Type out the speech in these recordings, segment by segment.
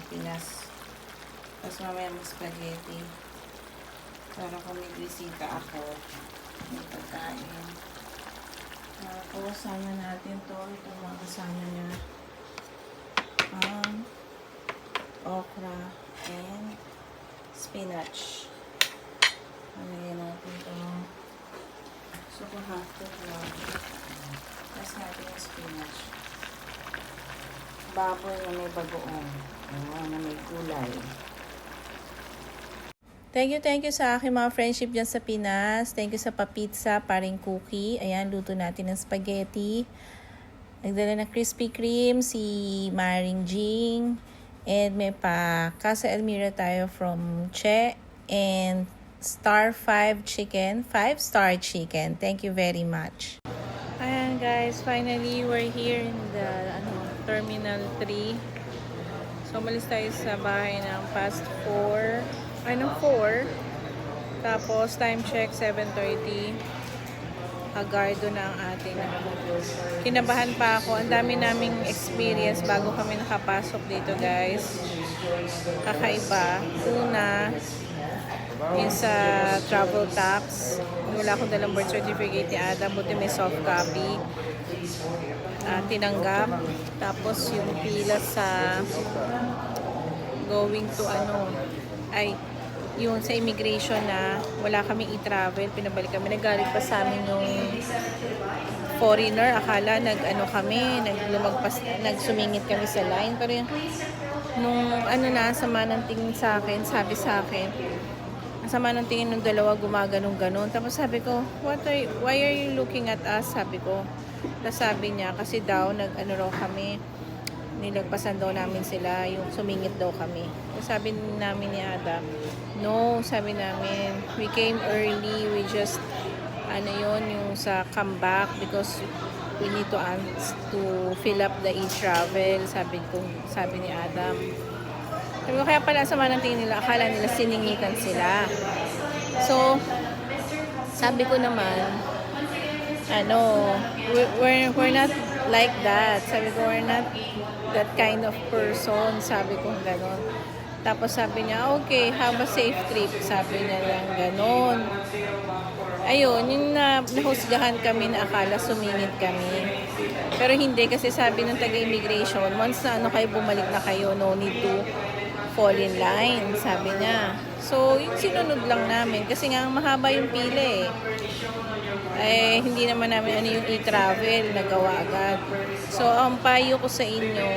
Pinas. Tapos mamaya mas spaghetti. Para kung may bisita ako, may pagkain. Tapos, sama natin to. Ito mga kasama niya. Okra and spinach. Lagyan natin ito. So, half cook lang. Tapos natin yung spinach. Baboy na may bagoong. Na may gulay. Thank you sa aking mga friendship dyan sa Pinas. Thank you sa pa-pizza, paring cookie. Ayan, luto natin ng spaghetti. Nagdala ng Krispy Kreme si Maring Jing. And may pa Casa Elmira tayo from Che. And Star 5 chicken. 5-star chicken. Thank you very much. Ayan guys, finally we're here in the Terminal 3. So, umalis tayo sa bahay ng past 4. 4. Tapos, time check, 7:30. Agardo na ang ating kinabahan pa ako. Ang dami naming experience bago kami nakapasok dito, guys. Kakaiba. Una, yung sa travel tax. Wala akong dalang birth certificate ni Adam. Buti may soft copy. Tinanggap. Tapos, yung pila sa going to yung sa immigration na wala kaming i-travel, pinabalik kami. Nagalit pa sa amin yung foreigner. Akala kami, nagsumingit kami sa line. Pero yung, nung sama ng tingin sa akin, sabi sa akin, sama ng tingin ng dalawa, gumaganong-ganon. Tapos sabi ko, why are you looking at us? Sabi ko. Tapos sabi niya, kasi daw, raw kami, nilagpasan daw namin sila, yung sumingit daw kami. So, sabi namin ni Adam, no, sabi namin, we came early, we just, yung sa comeback, because we need to fill up the e-travel, sabi ni Adam. Sabi ko, kaya pala sama ng tingin nila, akala nila siningitan sila. So, sabi ko naman, we're not like that. Sabi ko, we're not that kind of person. Sabi ko gano'n. Tapos sabi niya, okay, have a safe trip. Sabi niya lang gano'n. Ayun, yung nahusgahan kami na akala sumingit kami. Pero hindi, kasi sabi ng taga-immigration, once na kayo, bumalik na kayo, no need to fall in line. Sabi niya. So, yung sinunod lang namin. Kasi nga, mahaba yung pila hindi naman namin yung e-travel, nagawa agad. So, ang payo ko sa inyo,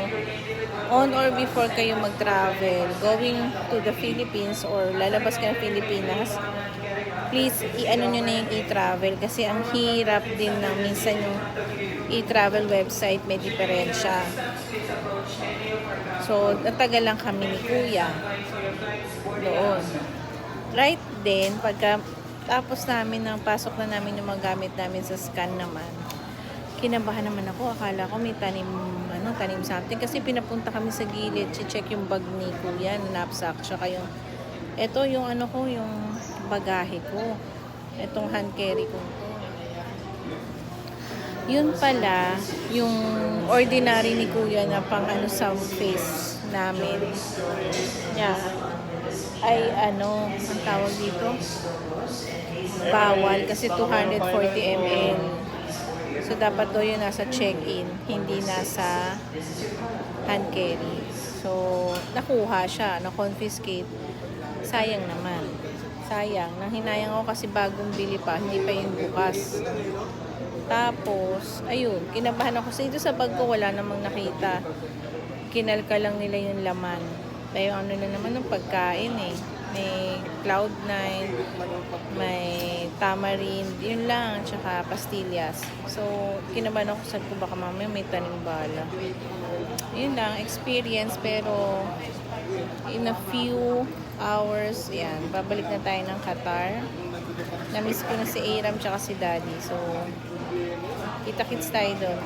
on or before kayo mag-travel, going to the Philippines or lalabas ka ng Pilipinas, please, nyo na yung e-travel kasi ang hirap din na minsan yung e-travel website may diferensya. So, natagal lang kami ni Kuya doon. Right then, pagka tapos namin ng pasok na namin yung mga gamit namin sa scan naman, kinabahan naman ako. Akala ko may tanim something. Kasi pinapunta kami sa gilid, check yung bag ni Kuya, knapsack, tsaka yung yung bagahe ko. Itong hand carry ko. Yun pala, yung ordinary ni Kuya na pang sa face namin. Yeah. Ay ang tawag dito? Bawal kasi 240 ml. So, dapat daw yun nasa check-in, hindi nasa hand carry. So, nakuha siya, na-confiscate. Sayang naman. Sayang. Nanghinayang ako kasi bagong bili pa, hindi pa yung bukas. Tapos, ayun, kinabahan ako. Sa bag ko, wala namang nakita. Kinalka lang nila yung laman. Tayo na naman ng pagkain May Cloud9, may tamarind, yun lang, tsaka pastillas. So, kinabahan ako, sabi ko baka mamaya may tanim bala. Yun lang, experience, pero in a few hours, yan, babalik na tayo ng Qatar. Namiss ko na si Aram tsaka si Daddy. So, kita-kits tayo doon.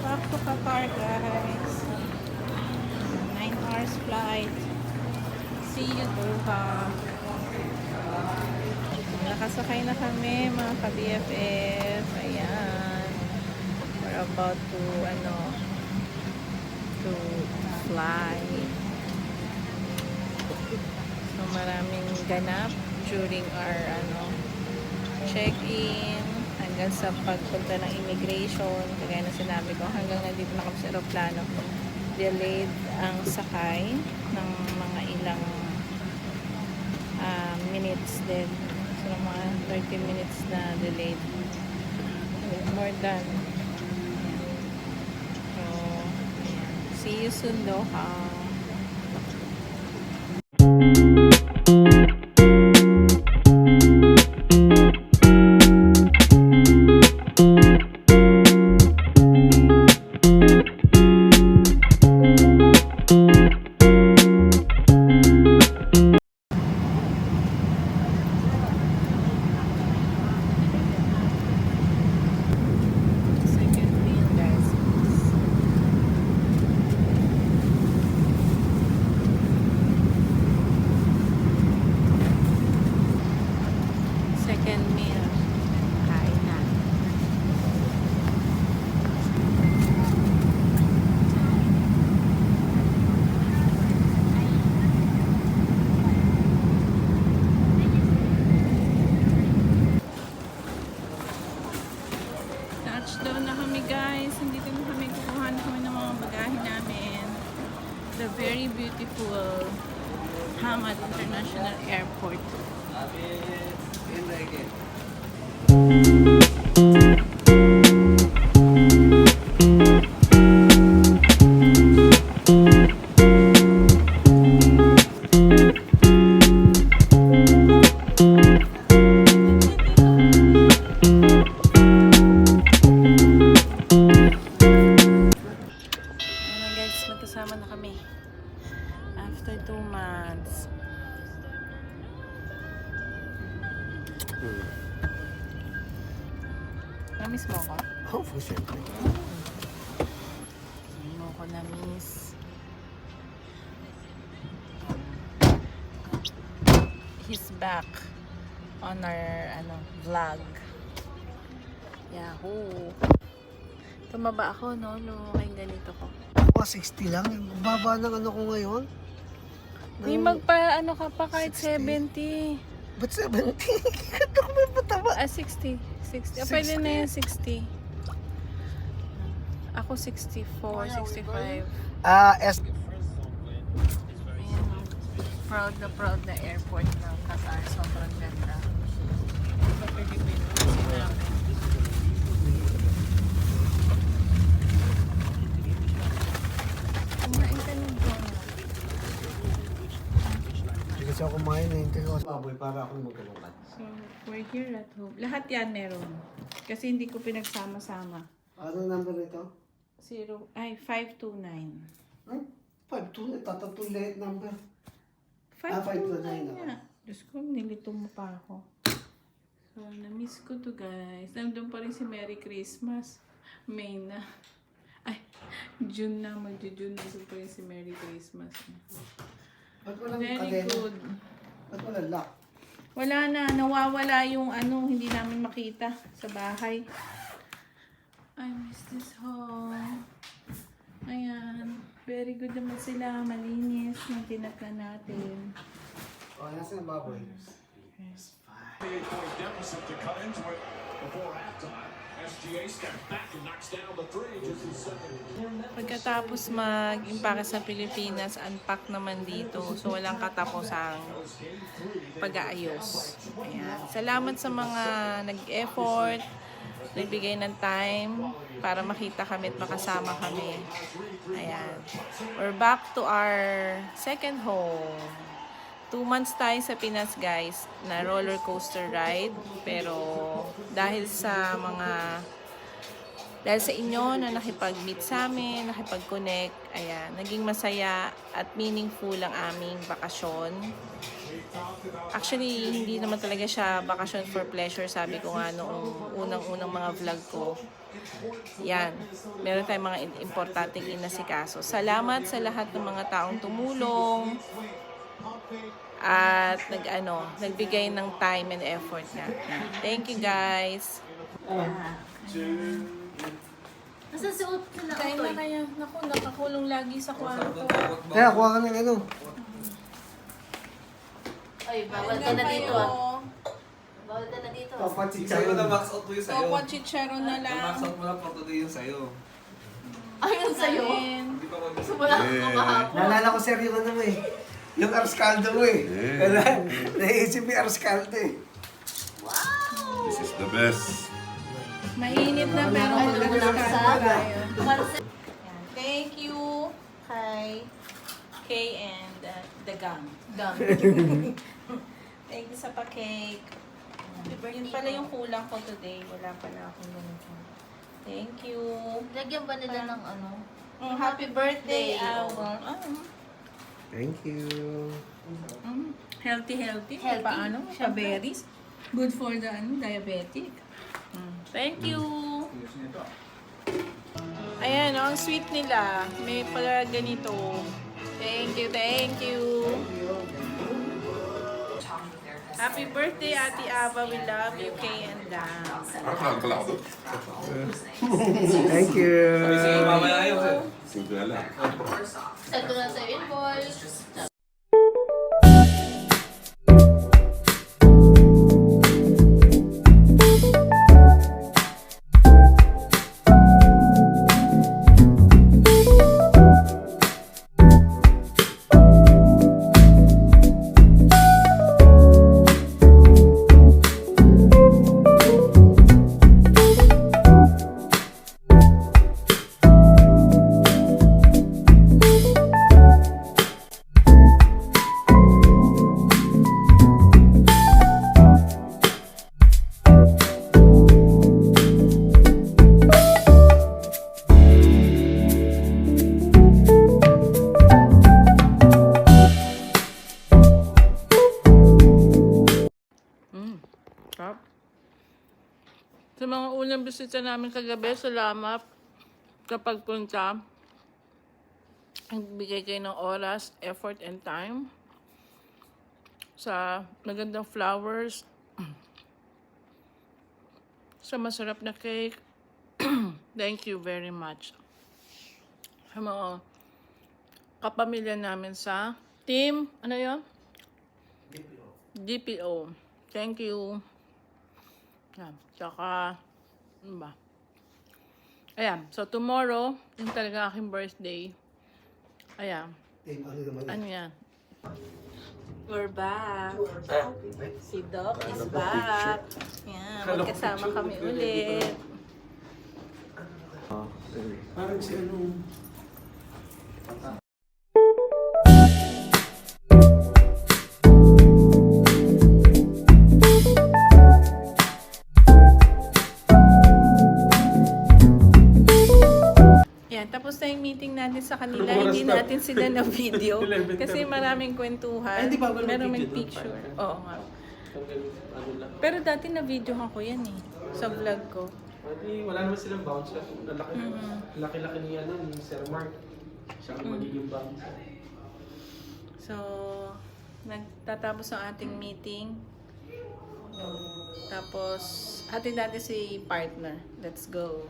Back to Qatar, guys. 9 hours flight. See you, Doha. nakasakay na kami mga ka-BFF. Ayan. We're about to, to fly. So, maraming ganap during our, check-in hanggang sa pagpunta ng immigration. Kagaya na sinabi ko, hanggang nandito na kami sa aeroplano. Delayed ang sakay ng mga ilang minutes din. So, mga 30 minutes na delayed. More than. So, ayan. See you soon, Doha. Second meal. Kain na. Touchdown na kami, guys. Nandito na kami. Kukuha na kami ng mga bagahe namin. The very beautiful Hamad International Airport. Ayan guys, magkasama na kami. After 2 months. Namiss mo ko? Oh, for siyempre. Hindi mo ko namiss. He's back on our vlog. Yahoo! Tumaba ako, no? Kaya ganito ko. Ako, 60 lang. Baba ng ko ngayon. May magpa, ka pa kahit 70. Ba't 70? Ito ko may pataba. 60. 60. Pwede na yan 60. Ako 64, 65. S. Ayan, proud na airport ng Qatar. Sobrang ganda. Sa Pilipinas kasi namin. Kumain ka ng donut. Hindi kasi ako kumain eh. Hindi ako baboy para ako magkalungkat. So, we're here at home. Lahat yan meron. Kasi hindi ko pinagsama-sama. Anong number ito? 529. Hmm? 5-2. Tatatong late number. 529 529 nga. Diyos ko, nilito mo pa ako. So, na-miss ko to guys. Nandun pa rin si Merry Christmas. May na. Ay, June na. Mag-June na pa rin si Merry Christmas. Ba't walang Very kadena? good. Ba't walang lock? Wala na. Nawawala yung hindi namin makita sa bahay. I miss this home. Ayan. Very good naman sila. Malinis. Yung tinatla natin. Oh, nasa yung baboy? 8-point deficit to cut into it before halftime. SGA steps back and knocks down the three just his second. Pagkatapos mag-impake sa Pilipinas, unpack naman dito. So, walang katapusang pag-aayos. Ayan. Salamat sa mga nag-effort, nagbigay ng time para makita kami at makasama kami. Ayan. We're back to our second home. 2 months tayo sa Pinas, guys, na roller coaster ride. Pero dahil sa inyo na nakipag-meet sa amin, nakipag-connect, ayan, naging masaya at meaningful ang aming bakasyon. Actually, hindi naman talaga siya bakasyon for pleasure, sabi ko nga noong unang-unang mga vlog ko. Yan, meron tayong mga importanteng inasikaso. Salamat sa lahat ng mga taong tumulong. at nagbigay ng time and effort niya. Thank you guys. Nasaan si Ut? Kain na kaya. Naku, nakakulong lagi sa kwarto. Kaya, kuha ka ng ano. Ay, bawal ka na dito ah. Bawal ka na dito. Papachicharon. Sa'yo na max out mo yung sa'yo. Opo, chicharon na lang. Max out mo lang for today yung sa'yo. Ayun sa'yo. Kain. Hindi pa mag- Sumula ko kahapon. Naalala ko sir yung ano mo eh. Yung arscaldo mo eh. Wala, naisip yung arscaldo eh. Wow! This is the best. Mainit na pero Ay, lumulang mag-discard sa tayo. Pansit. Yan. Thank you kay Kay and the gang. Thank you sa pa-cake. Yun pala yung kulang ko today. Wala pala akong ganito. Thank you. Lagyan ba nila ng ano? Happy birthday, Birthday. Awang. Thank you. Healthy. Healthy, Paano? syempre. Berries. Good for the diabetic. Thank you. Ayan, ang sweet nila. May pala ganito. Thank you. Happy birthday, Ate Ava. We love you, Kay and Dan. Thank you. Sige, mamaya yun, sir. Simple na lang. Ito na sa invoice. Sa mga unang bisita namin kagabi, salamat kapag punta. Nagbigay kayo ng oras, effort, and time sa magandang flowers, sa masarap na cake. Thank you very much. Sa mga kapamilya namin sa team, ano yun? DPO. Thank you. Yan. Tsaka, ano ba? Ayan. So, tomorrow, yung talaga aking birthday. Ayan. Ano yan? We're back. Si Doc is back. Yan. Magkasama kami ulit. Parang si ano. Yan, tapos na yung meeting natin sa kanila. Hindi natin sila na video. Kasi maraming kwentuhan. Meron may picture. Oo nga. Pero dati na video ko yan eh. Sa vlog ko. Wala naman silang bouncer. Laki-laki niya nun, ni Sir Mark. Siya ang magiging bouncer. So, nagtatapos ang ating meeting. Tapos, atin natin si partner. Let's go.